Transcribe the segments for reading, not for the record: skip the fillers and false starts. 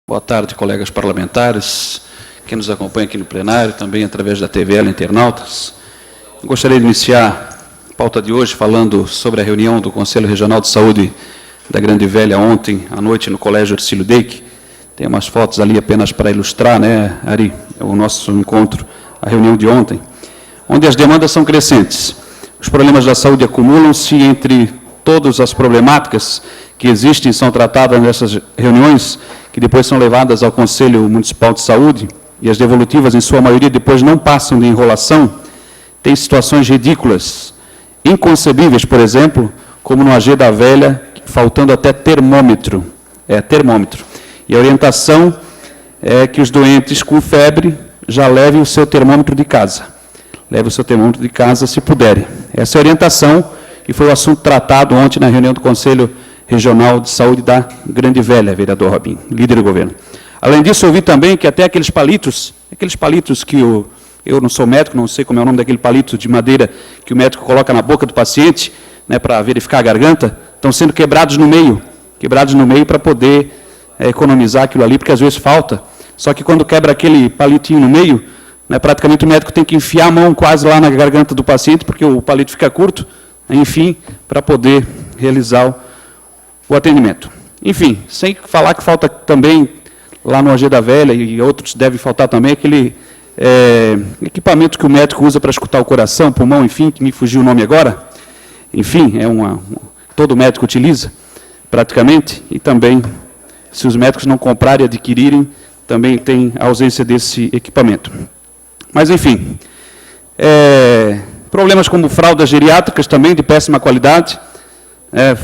Boa tarde, colegas parlamentares, quem nos acompanha aqui no plenário, também através da TVL Internautas. Gostaria de iniciar a pauta de hoje falando sobre a reunião do Conselho Regional de Saúde da Grande Velha ontem à noite no Colégio Hercílio Deik. Tem umas fotos ali apenas para ilustrar, né, Ari, o nosso encontro, a reunião de ontem, onde as demandas são crescentes. Os problemas da saúde acumulam-se entre todas as problemáticas que existem e são tratadas nessas reuniões, que depois são levadas ao Conselho Municipal de Saúde, e as devolutivas, em sua maioria, depois não passam de enrolação. Tem situações ridículas, inconcebíveis, por exemplo, como no AG da Velha, faltando até termômetro. Termômetro. E a orientação é que os doentes com febre já levem o seu termômetro de casa. Leve o seu termômetro de casa, se puderem. Essa é a orientação, e foi o assunto tratado ontem na reunião do Conselho Regional de Saúde da Grande Velha, vereador Robinho, líder do governo. Além disso, eu vi também que até aqueles palitos que eu não sou médico, não sei como é o nome daquele palito de madeira que o médico coloca na boca do paciente, né, para verificar a garganta, estão sendo quebrados no meio para poder economizar aquilo ali, porque às vezes falta. Só que quando quebra aquele palitinho no meio, né, praticamente o médico tem que enfiar a mão quase lá na garganta do paciente, porque o palito fica curto, enfim, para poder realizar o atendimento. Enfim, sem falar que falta também, lá no AG da Velha, e outros devem faltar também, aquele equipamento que o médico usa para escutar o coração, pulmão, enfim, que me fugiu o nome agora. Enfim, todo médico utiliza, praticamente, e também, se os médicos não comprarem e adquirirem, também tem a ausência desse equipamento. Mas, enfim, problemas como fraldas geriátricas também, de péssima qualidade,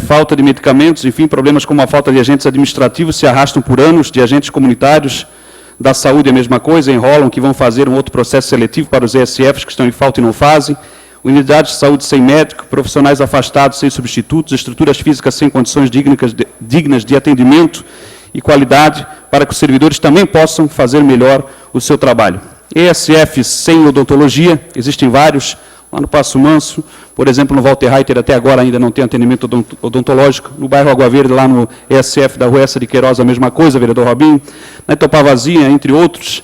falta de medicamentos, enfim, problemas como a falta de agentes administrativos se arrastam por anos, de agentes comunitários, da saúde a mesma coisa, enrolam, que vão fazer um outro processo seletivo para os ESFs que estão em falta e não fazem, unidades de saúde sem médico, profissionais afastados sem substitutos, estruturas físicas sem condições dignas de atendimento e qualidade, para que os servidores também possam fazer melhor o seu trabalho. ESFs sem odontologia, existem vários, lá no Passo Manso, por exemplo, no Walter Reiter, até agora ainda não tem atendimento odontológico. No bairro Água Verde, lá no ESF da Rua Essa de Queiroz, a mesma coisa, vereador Robinho. Na Itopavazinha, entre outros.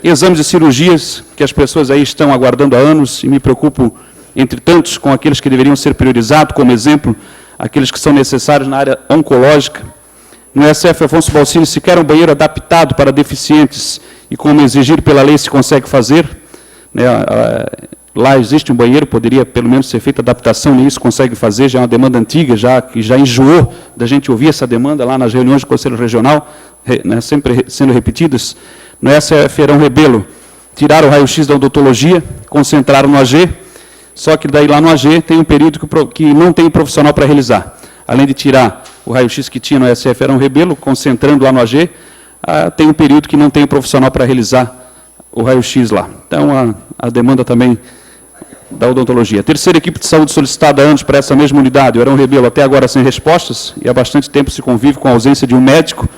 Exames e cirurgias que as pessoas aí estão aguardando há anos, e me preocupo, entre tantos, com aqueles que deveriam ser priorizados, como exemplo, aqueles que são necessários na área oncológica. No ESF Afonso Balcini, sequer um banheiro adaptado para deficientes, e como exigir pela lei se consegue fazer, né, lá existe um banheiro, poderia pelo menos ser feita adaptação, nem isso consegue fazer, já é uma demanda antiga, que já enjoou da gente ouvir essa demanda lá nas reuniões do Conselho Regional, né, sempre sendo repetidas. No ESF Herão Rebelo, tiraram o raio-x da odontologia, concentraram no AG, só que daí lá no AG tem um período que não tem profissional para realizar. Além de tirar o raio-x que tinha no ESF Herão Rebelo, concentrando lá no AG, tem um período que não tem profissional para realizar o raio-x lá. Então, a demanda também da odontologia. A terceira equipe de saúde solicitada há anos para essa mesma unidade, o Herão Rebelo, até agora sem respostas, e há bastante tempo se convive com a ausência de um médico.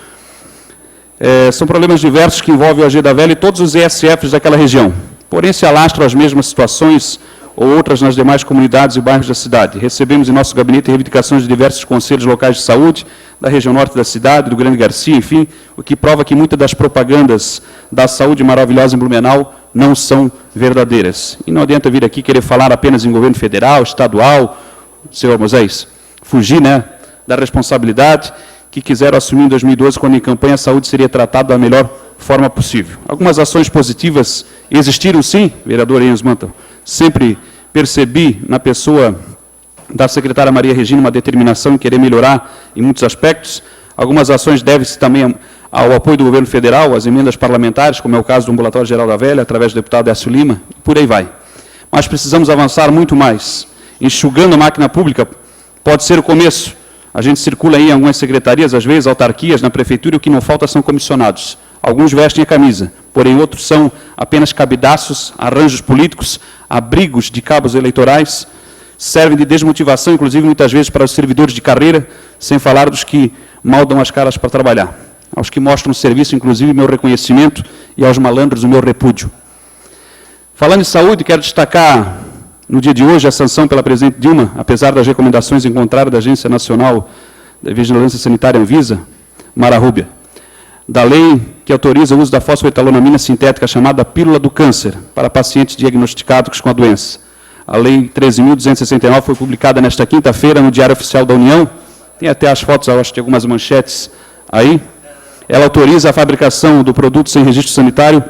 São problemas diversos que envolvem o AG da Velha e todos os ESFs daquela região. Porém, se alastram as mesmas situações ou outras nas demais comunidades e bairros da cidade. Recebemos em nosso gabinete reivindicações de diversos conselhos locais de saúde, da região norte da cidade, do Grande Garcia, enfim, o que prova que muitas das propagandas da saúde maravilhosa em Blumenau não são verdadeiras. E não adianta vir aqui querer falar apenas em governo federal, estadual, senhor Moisés, fugir, né, da responsabilidade que quiseram assumir em 2012, quando em campanha a saúde seria tratada da melhor forma possível. Algumas ações positivas existiram, sim, vereador Enes Mantel. Sempre percebi na pessoa da secretária Maria Regina uma determinação em querer melhorar em muitos aspectos. Algumas ações devem-se também ao apoio do governo federal, às emendas parlamentares, como é o caso do Ambulatório Geral da Velha, através do deputado Décio Lima, e por aí vai. Mas precisamos avançar muito mais. Enxugando a máquina pública pode ser o começo. A gente circula aí em algumas secretarias, às vezes, autarquias, na prefeitura, e o que não falta são comissionados. Alguns vestem a camisa, porém outros são apenas cabidaços, arranjos políticos, abrigos de cabos eleitorais, servem de desmotivação, inclusive, muitas vezes, para os servidores de carreira, sem falar dos que mal dão as caras para trabalhar. Aos que mostram o serviço, inclusive, meu reconhecimento, e aos malandros, o meu repúdio. Falando em saúde, quero destacar, no dia de hoje, a sanção pela presidente Dilma, apesar das recomendações em contrário da Agência Nacional de Vigilância Sanitária Anvisa, Mara Rúbia. da lei que autoriza o uso da fosfoetalonamina sintética chamada pílula do câncer para pacientes diagnosticados com a doença. A lei 13.269 foi publicada nesta quinta-feira no Diário Oficial da União. Tem até as fotos, eu acho, de algumas manchetes aí. Ela autoriza a fabricação do produto sem registro sanitário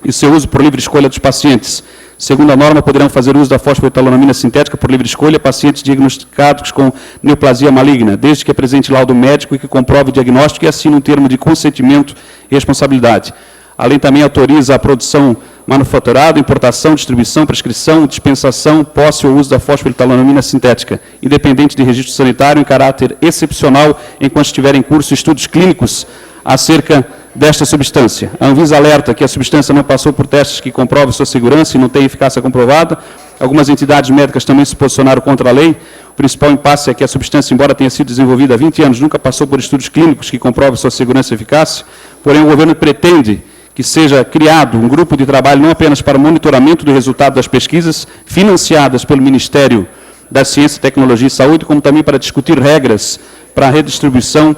e seu uso por livre escolha dos pacientes. Segundo a norma, poderão fazer uso da fosfoetalonamina sintética por livre escolha pacientes diagnosticados com neoplasia maligna, desde que apresente laudo médico e que comprove o diagnóstico e assine um termo de consentimento e responsabilidade. A lei também autoriza a produção manufaturada, importação, distribuição, prescrição, dispensação, posse ou uso da fosfoetalonamina sintética, independente de registro sanitário, em caráter excepcional, enquanto estiver em curso estudos clínicos acerca desta substância. A Anvisa alerta que a substância não passou por testes que comprovam sua segurança e não tem eficácia comprovada. Algumas entidades médicas também se posicionaram contra a lei. O principal impasse é que a substância, embora tenha sido desenvolvida há 20 anos, nunca passou por estudos clínicos que comprovam sua segurança e eficácia. Porém, o governo pretende que seja criado um grupo de trabalho não apenas para o monitoramento do resultado das pesquisas financiadas pelo Ministério da Ciência, Tecnologia e Saúde, como também para discutir regras para a redistribuição,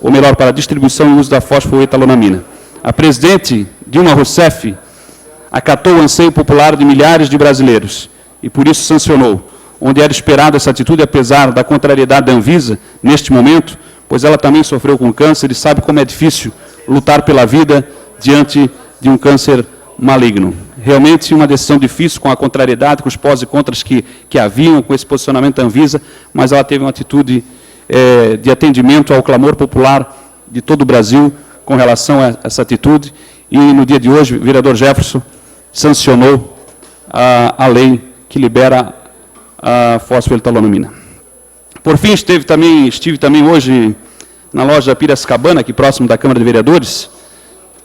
ou melhor, para a distribuição e uso da fosfoetalonamina. A presidente Dilma Rousseff acatou o anseio popular de milhares de brasileiros e, por isso, sancionou, onde era esperada essa atitude, apesar da contrariedade da Anvisa, neste momento, pois ela também sofreu com câncer e sabe como é difícil lutar pela vida diante de um câncer maligno. Realmente uma decisão difícil, com a contrariedade, com os pós e contras que haviam, com esse posicionamento da Anvisa, mas ela teve uma atitude de atendimento ao clamor popular de todo o Brasil com relação a essa atitude. E no dia de hoje, o vereador Jefferson sancionou a lei que libera a fosfoetalonamina. Por fim, estive também hoje na loja Piracicabana, aqui próximo da Câmara de Vereadores.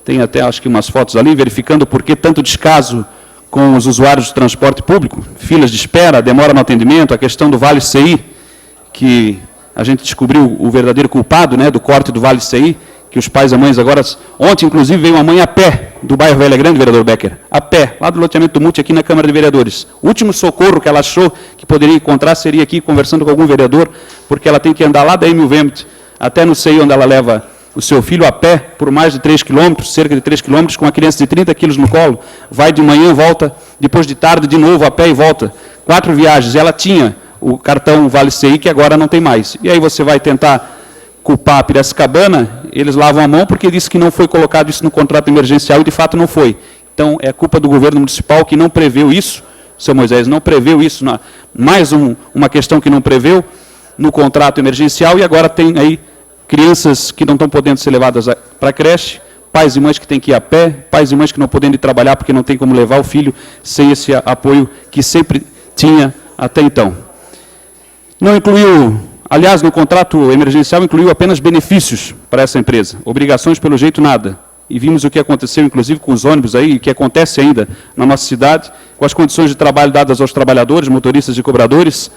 Tem até, acho que, umas fotos ali, verificando por que tanto descaso com os usuários do transporte público, filas de espera, demora no atendimento, a questão do Vale CI, que a gente descobriu o verdadeiro culpado, né, do corte do Vale CI, que os pais e mães agora... Ontem, inclusive, veio uma mãe a pé do bairro Velha Grande, vereador Becker, a pé, lá do loteamento do Mute, aqui na Câmara de Vereadores. O último socorro que ela achou que poderia encontrar seria aqui, conversando com algum vereador, porque ela tem que andar lá da Emil Vemt até no CI, onde ela leva o seu filho a pé, por mais de 3 quilômetros, cerca de 3 quilômetros, com uma criança de 30 quilos no colo, vai de manhã, volta, depois de tarde, de novo, a pé e volta. 4 viagens. Ela tinha o cartão Vale CI, que agora não tem mais. E aí você vai tentar culpar a Piracicabana, eles lavam a mão porque disse que não foi colocado isso no contrato emergencial e, de fato, não foi. Então, é culpa do governo municipal que não preveu isso, seu Moisés, não preveu isso, mais uma questão que não preveu no contrato emergencial, e agora tem aí crianças que não estão podendo ser levadas para a creche, pais e mães que têm que ir a pé, pais e mães que não podem ir trabalhar porque não tem como levar o filho sem esse apoio que sempre tinha até então. Não incluiu, aliás, no contrato emergencial, incluiu apenas benefícios para essa empresa, obrigações pelo jeito nada. E vimos o que aconteceu, inclusive, com os ônibus aí, e que acontece ainda na nossa cidade, com as condições de trabalho dadas aos trabalhadores, motoristas e cobradores,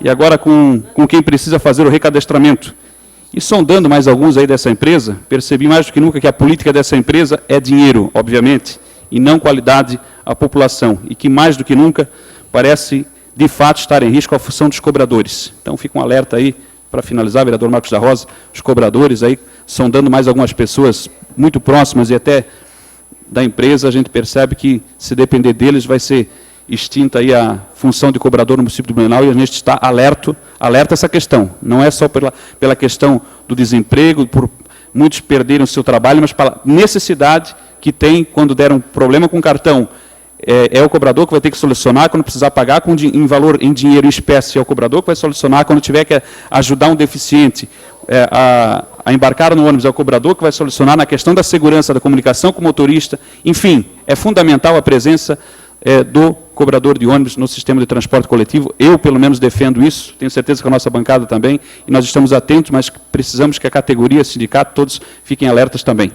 e agora com quem precisa fazer o recadastramento. E sondando mais alguns aí dessa empresa, percebi mais do que nunca que a política dessa empresa é dinheiro, obviamente, e não qualidade à população, e que mais do que nunca parece, de fato, estar em risco a função dos cobradores. Então, fica um alerta aí, para finalizar, vereador Marcos da Rosa, os cobradores aí, sondando mais algumas pessoas muito próximas e até da empresa, a gente percebe que, se depender deles, vai ser extinta aí a função de cobrador no município de Blumenau, e a gente está alerta essa questão. Não é só pela questão do desemprego, por muitos perderem o seu trabalho, mas pela necessidade que tem quando der um problema com o cartão. É o cobrador que vai ter que solucionar quando precisar pagar em dinheiro em espécie. É o cobrador que vai solucionar quando tiver que ajudar um deficiente a embarcar no ônibus. É o cobrador que vai solucionar na questão da segurança, da comunicação com o motorista. Enfim, é fundamental a presença do cobrador de ônibus no sistema de transporte coletivo. Eu, pelo menos, defendo isso. Tenho certeza que a nossa bancada também. E nós estamos atentos, mas precisamos que a categoria, sindicato, todos fiquem alertas também.